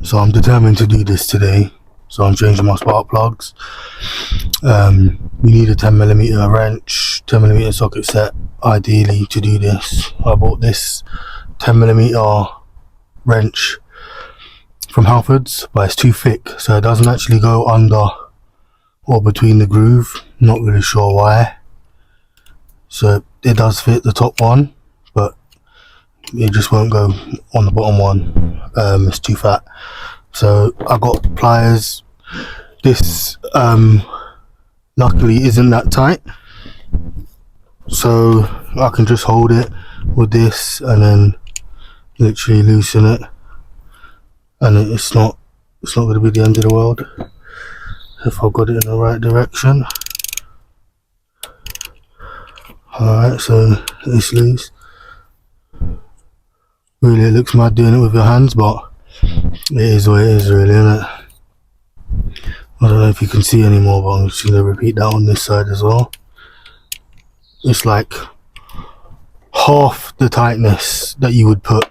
So I'm determined to do this today. So I'm changing my spark plugs. You need a 10mm wrench, 10mm socket set ideally to do this. I bought this 10mm wrench from Halfords, but it's too thick, so it doesn't actually go under or between the groove. Not really sure why. So it does fit the top one, but it just won't go on the bottom one. It's too fat. So I got pliers. This luckily isn't that tight, so I can just hold it with this and then literally loosen it, and it's not going to be the end of the world if I've got it in the right direction. Alright, so it's loose. Really, it looks mad doing it with your hands, but it is what it is, really, isn't it? I don't know if you can see anymore, but I'm just going to repeat that on this side as well. It's like half the tightness that you would put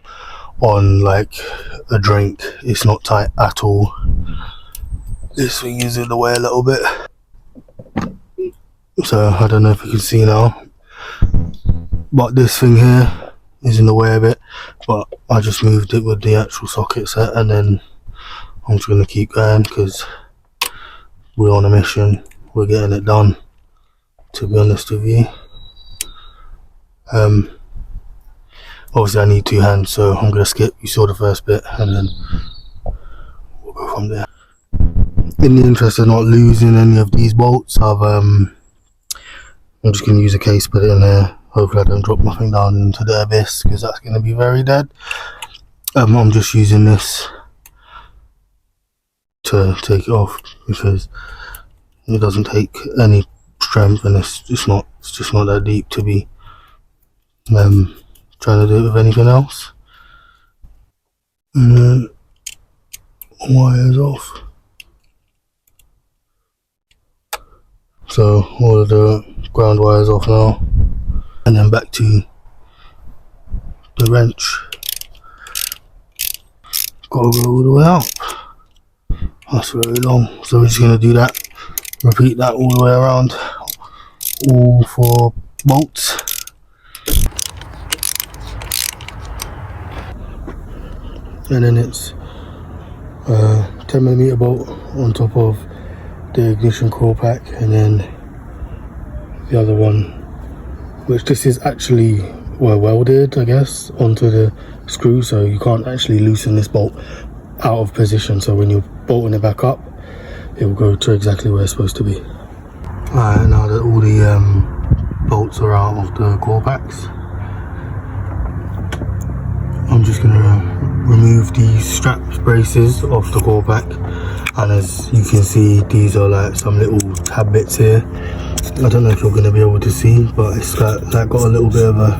on like a drink. It's not tight at all. This thing is in the way a little bit, so I don't know if you can see now, but this thing here is in the way a bit, but I just moved it with the actual socket set, and then I'm just going to keep going because we're on a mission. We're getting it done, to be honest with you. Obviously I need two hands, so I'm going to skip. You saw the first bit, and then we'll go from there. In the interest of not losing any of these bolts, I'm just going to use a case, put it in there. Hopefully I don't drop nothing down into the abyss, because that's going to be very dead. I'm just using this to take it off because it doesn't take any strength, and it's just not that deep to be trying to do it with anything else. And then wires off. So all of the ground wires off now, and then back to the wrench. Gotta go all the way out. That's very long, so we're just gonna do that. Repeat that all the way around, all 4 bolts. And then it's 10mm bolt on top of the ignition coil pack, and then the other one, which this is actually welded, I guess, onto the screw, so you can't actually loosen this bolt out of position, so when you're bolting it back up, it will go to exactly where it's supposed to be. Alright, now that all the bolts are out of the coil packs, I'm just going to remove these strap braces off the coil pack, and as you can see, these are like some little tab bits here. I don't know if you're going to be able to see, but it's got a little bit of a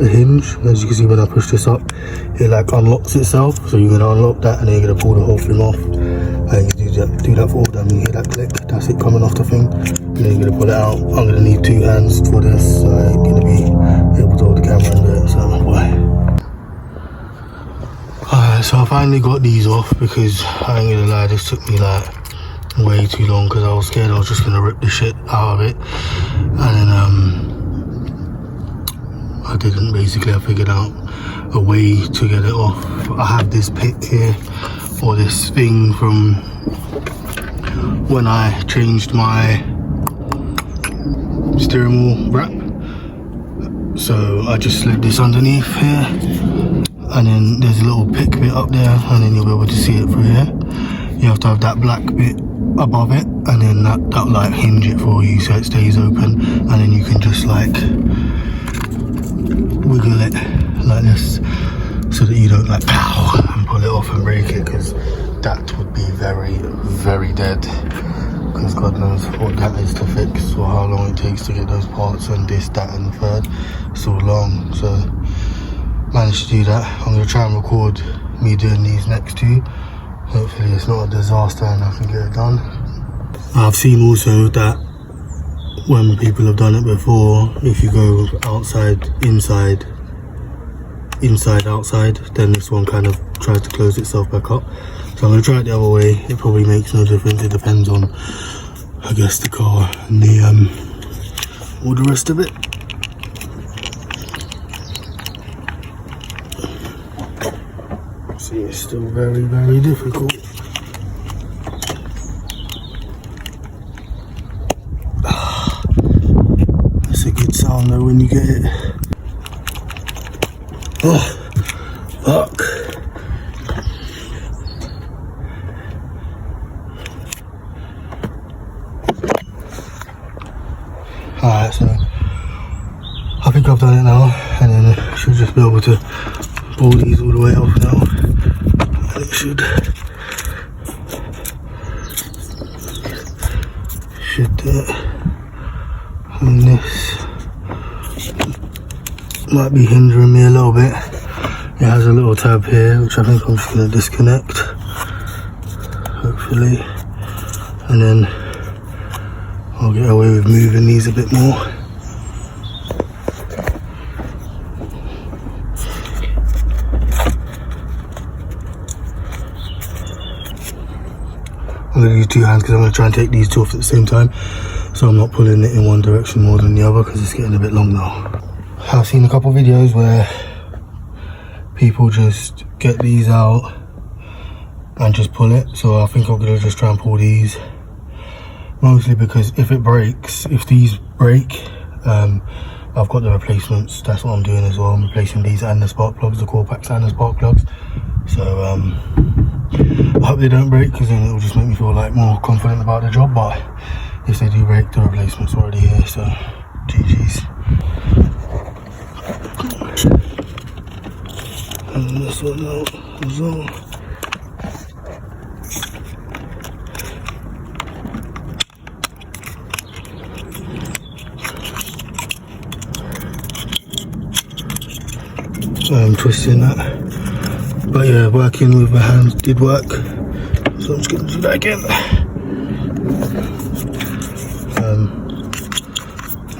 hinge. As you can see, when I push this up, it like unlocks itself, so you're going to unlock that and then you're going to pull the whole thing off, and you do that for all them. You hear that click, that's it coming off the thing, and then you're going to pull it out. I'm going to need 2 hands for this, so I ain't going to be able to hold the camera and do it, so boy. Alright, so I finally got these off, because I ain't gonna lie, this took me like way too long, because I was scared I was just gonna rip the shit out of it, and then I didn't. Basically I figured out a way to get it off. I have this pit here, or this thing from when I changed my steering wheel wrap, so I just slid this underneath here, and then there's a little pick bit up there, and then you'll be able to see it through here. You have to have that black bit above it, and then that like hinge it for you so it stays open, and then you can just like wiggle it like this so that you don't like pow and pull it off and break it, because that would be very, very dead, because God knows what that is to fix, or how long it takes to get those parts, and this, that and the third. It's so long. So managed to do that. I'm going to try and record me doing these next 2. Hopefully it's not a disaster and I can get it done. I've seen also that when people have done it before, if you go outside, inside inside outside, then this one kind of tries to close itself back up. So I'm going to try it the other way. It probably makes no difference. It depends on, I guess, the car and the all the rest of it. See, it's still very, very difficult. That's a good sound though when you get it. Oh, fuck. Alright, so I think I've done it now, and then I should just be able to pull these all the way off now. And it should do it. And this might be hindering me a little bit. It has a little tab here, which I think I'm just going to disconnect, hopefully, and then I'll get away with moving these a bit more. I'm going to use two hands because I'm going to try and take these two off at the same time, so I'm not pulling it in one direction more than the other because it's getting a bit long now. I've seen a couple of videos where people just get these out and just pull it, so I think I'm going to just try and pull these, mostly because if it breaks, if these break, I've got the replacements. That's what I'm doing as well. I'm replacing these and the spark plugs, the core packs and the spark plugs. So I hope they don't break, because then it will just make me feel like more confident about the job. But if they do break, the replacement's already here, so GG's. And this one out as well. I'm twisting that, but yeah, working with my hands did work, so I'm just going to do that again.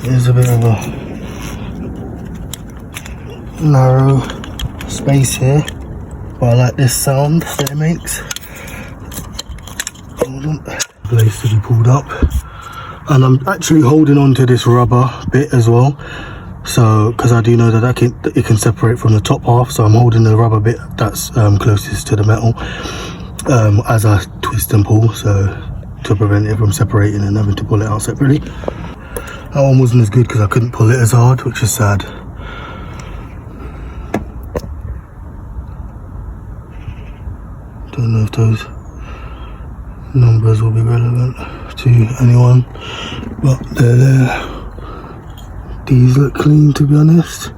There's a bit of a narrow space here, but I like this sound that it makes. Hold on. Place to be pulled up, and I'm actually holding on to this rubber bit as well. So, because I do know that it can separate from the top half, so I'm holding the rubber bit that's closest to the metal as I twist and pull, so to prevent it from separating and having to pull it out separately. That one wasn't as good because I couldn't pull it as hard, which is sad. Don't know if those numbers will be relevant to anyone, but they're there. These look clean, to be honest.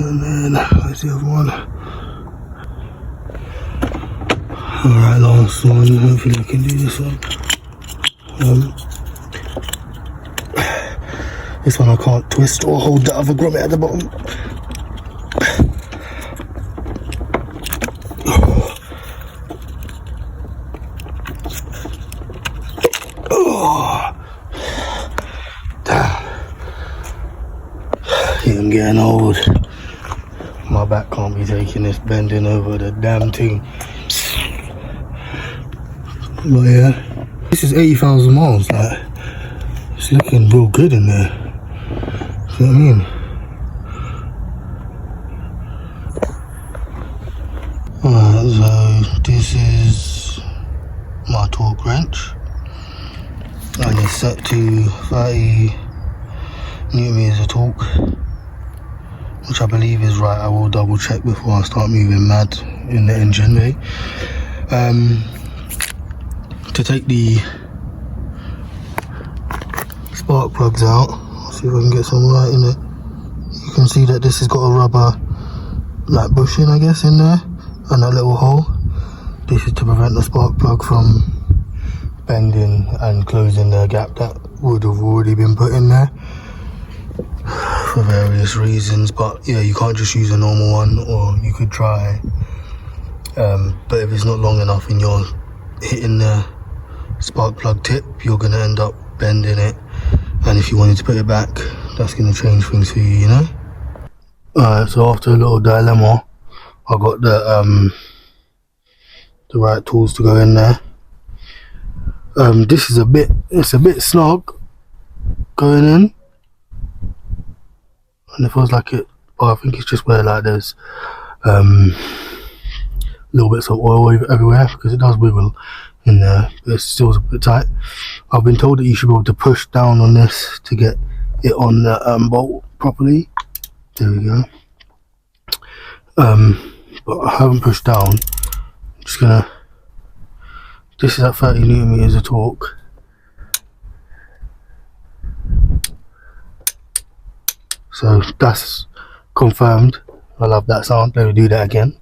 And then where's the other one? Alright, last one. Hopefully I can do this one. This one I can't twist or hold the other grommet at the bottom. I'm getting old. My back can't be taking this bending over the damn thing. But yeah, this is 80,000 miles. Like, it's looking real good in there. You know what I mean? Alright, so this is my torque wrench, and it's set to 30 Newton meters of torque, which I believe is right. I will double check before I start moving mad in the engine bay. To take the spark plugs out, I'll see if I can get some light in it. You can see that this has got a rubber like bushing, I guess, in there, and a little hole. This is to prevent the spark plug from bending and closing the gap that would have already been put in there for various reasons. But yeah, you can't just use a normal one, or you could try, but if it's not long enough and you're hitting the spark plug tip, you're going to end up bending it, and if you wanted to put it back, that's going to change things for you, you know. So after a little dilemma, I got the right tools to go in there. This is it's a bit snug going in, and it feels like it, but I think it's just where like there's little bits of oil everywhere, because it does wiggle in there, but it's still a bit tight. I've been told that you should be able to push down on this to get it on the bolt properly. There we go. But I haven't pushed down. I'm just gonna, this is at 30 newton meters of torque. So that's confirmed. I love that sound. Let me do that again.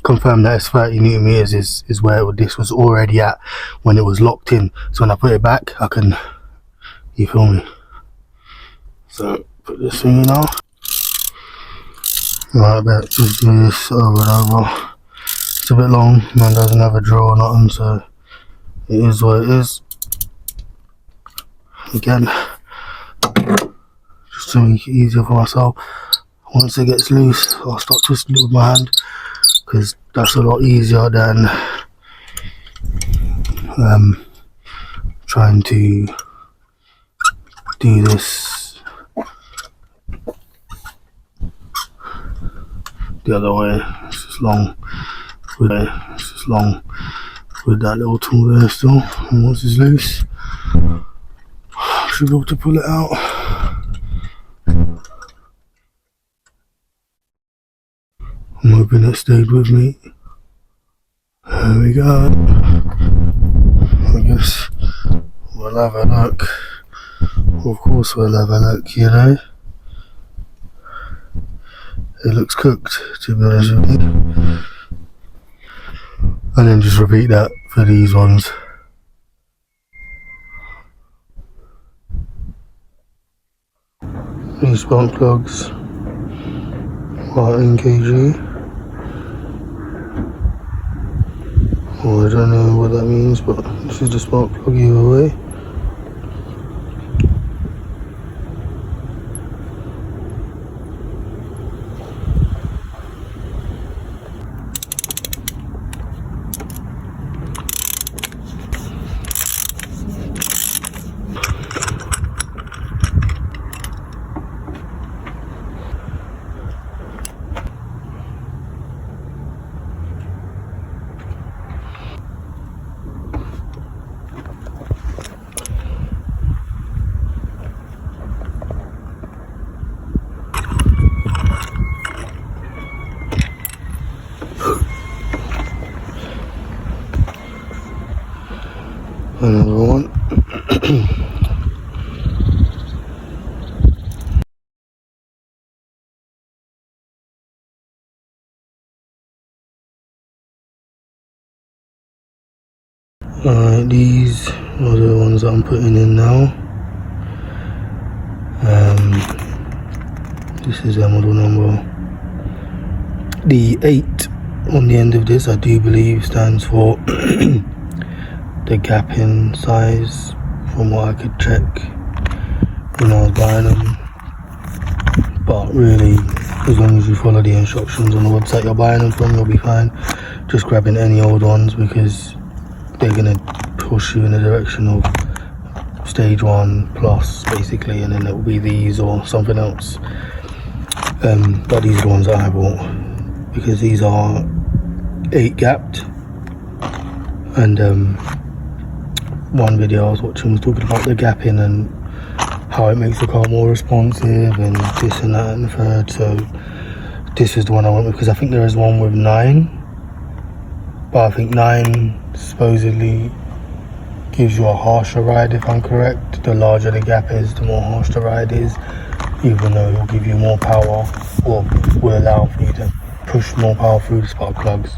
Confirmed that it's 30 newton meters is where this was already at when it was locked in. So when I put it back, I can, you feel me? So put this thing in now. Right, back, just do this over and over. It's a bit long, man doesn't have a drill or nothing, so it is what it is. Again, just to make it easier for myself. Once it gets loose, I'll start twisting it with my hand, because that's a lot easier than trying to do this the other way. It's just long with that little tool there still, and once it's loose I should be able to pull it out. I'm hoping it stayed with me. There we go. I guess we'll have a look. Of course we'll have a look, you know. It looks cooked, to be honest with you. And then just repeat that for these ones. These spark plugs are NKG. Oh, I don't know what that means, but this is the spark plug either way. Another one. Alright, these are the ones that I'm putting in now. This is their model number. The 8 on the end of this, I do believe, stands for the gap in size, from what I could check when I was buying them. But really, as long as you follow the instructions on the website you're buying them from, you'll be fine. Just grabbing any old ones, because they're gonna push you in the direction of stage 1 plus, basically, and then it will be these or something else. But these are the ones that I bought, because these are 8 gapped, and one video I was watching was talking about the gapping and how it makes the car more responsive and this and that and the third. So this is the one I went with, because I think there is one with 9, but I think 9 supposedly gives you a harsher ride, if I'm correct. The larger the gap is, the more harsh the ride is, even though it will give you more power, or will allow for you to push more power through the spark plugs.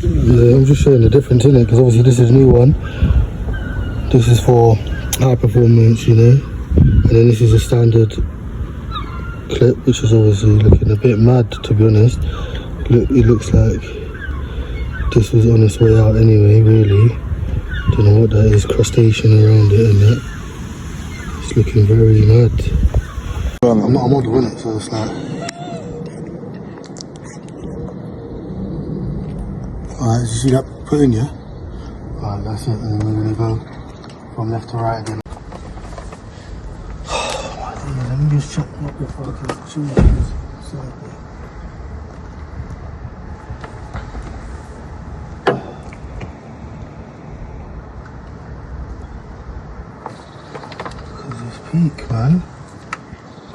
Yeah, I'm just showing the difference in it, because obviously this is a new one. This is for high performance, you know, and then this is a standard clip, which is obviously looking a bit mad, to be honest. Look, it looks like this was on its way out anyway, really. Don't know what that is, crustacean around it and that. It's looking very mad. I'm not a model, innit? So it's like... Alright, did you see that put in, yeah? Alright, that's it, and then we're gonna go from left to right again. Let me just check what the fucking tune is. Because it's peak, man.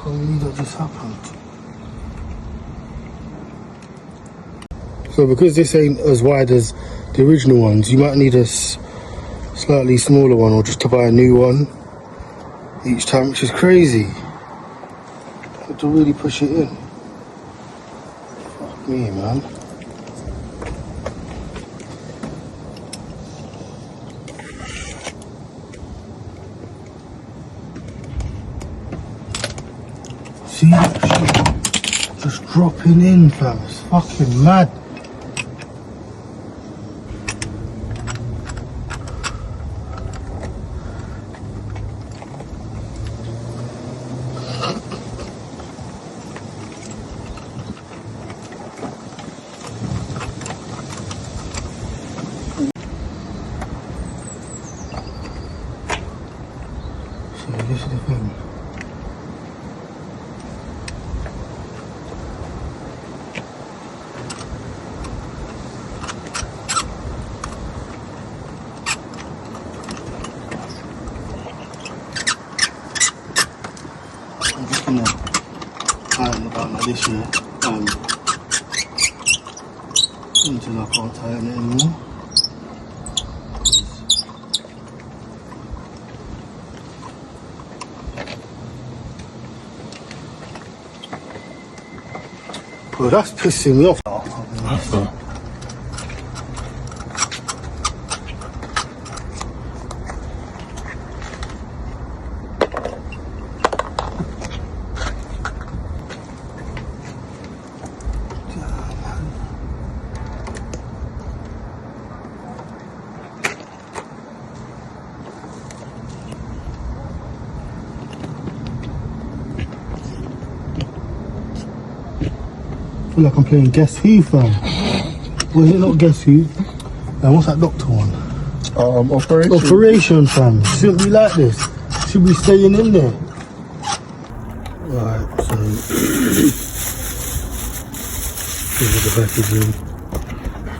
Can't believe that just happened. So because this ain't as wide as the original ones, you might need a slightly smaller one, or just to buy a new one each time, which is crazy. To really push it in. Fuck me, man. See that shit? Just dropping in, fam. It's fucking mad. This is the thing. I'm just gonna tighten it down like this here, until I can't tighten it anymore. Well, that's pissing me off. I feel like I'm playing Guess Who, fam. Was it not Guess Who? What's that doctor one? Operation, fam. Shouldn't be like this. Should be staying in there. Right, so this is the packaging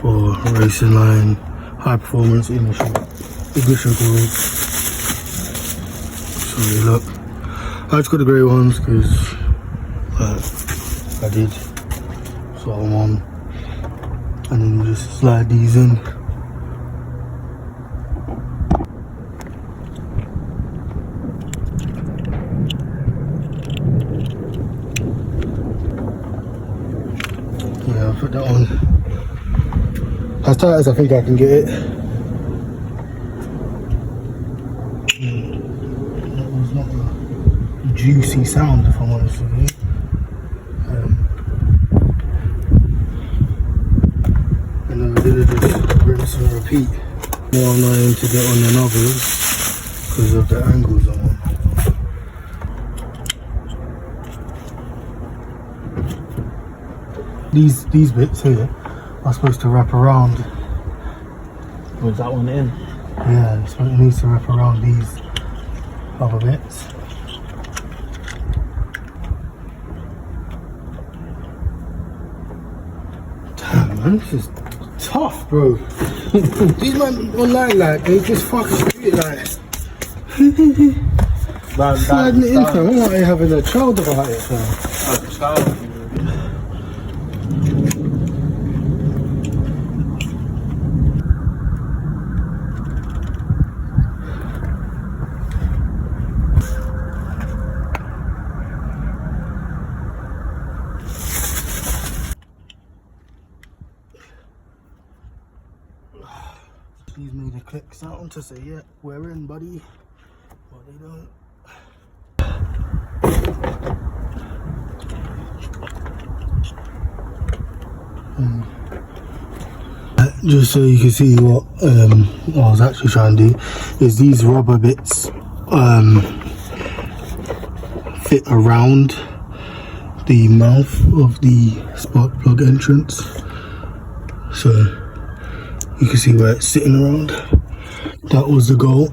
for racing line, high performance ignition coils. So look, I just got the grey ones because I did. So I'm on, and then you just slide these in. Yeah, I'll put that on as tight as I think I can get it. That was not a juicy sound, if I'm honest with you. And then we're gonna just rinse and repeat. More annoying to get on than others because of the angles I'm on. These bits here are supposed to wrap around. Was that one in? Yeah, so it needs to wrap around these other bits. Damn, man, this is tough, bro. These men online, like, they just fucking do it like sliding it in, fam. I'm like having a child about it, fam. These made a click sound to say, yeah, we're in, buddy. But they don't. Just so you can see what I was actually trying to do, is these rubber bits fit around the mouth of the spark plug entrance, so you can see where it's sitting around. That was the goal.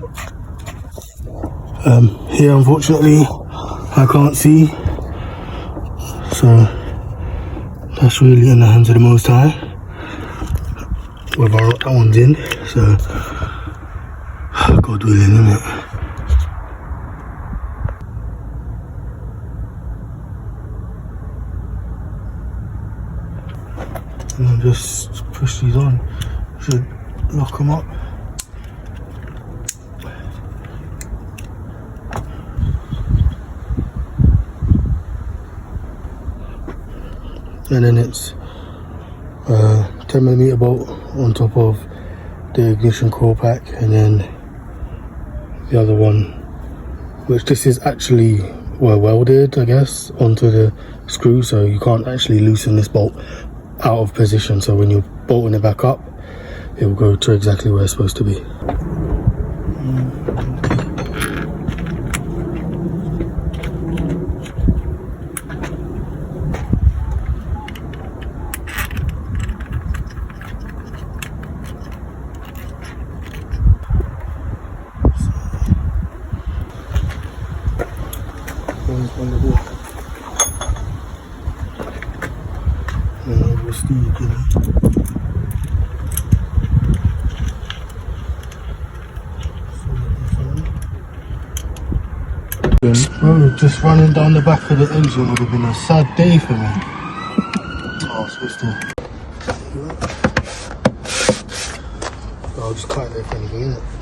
Here unfortunately I can't see, so that's really in the hands of the Most High whether or not that one's in, so God willing, isn't it? And then just push these on, should lock them up. And then it's 10mm bolt on top of the ignition core pack, and then the other one, which this is actually welded, I guess, onto the screw, so you can't actually loosen this bolt out of position, so when you're bolting it back up it will go to exactly where it's supposed to be. Bro, just running down the back of the engine would have been a sad day for me. Oh, switch to. I'll just cut it if anything, innit?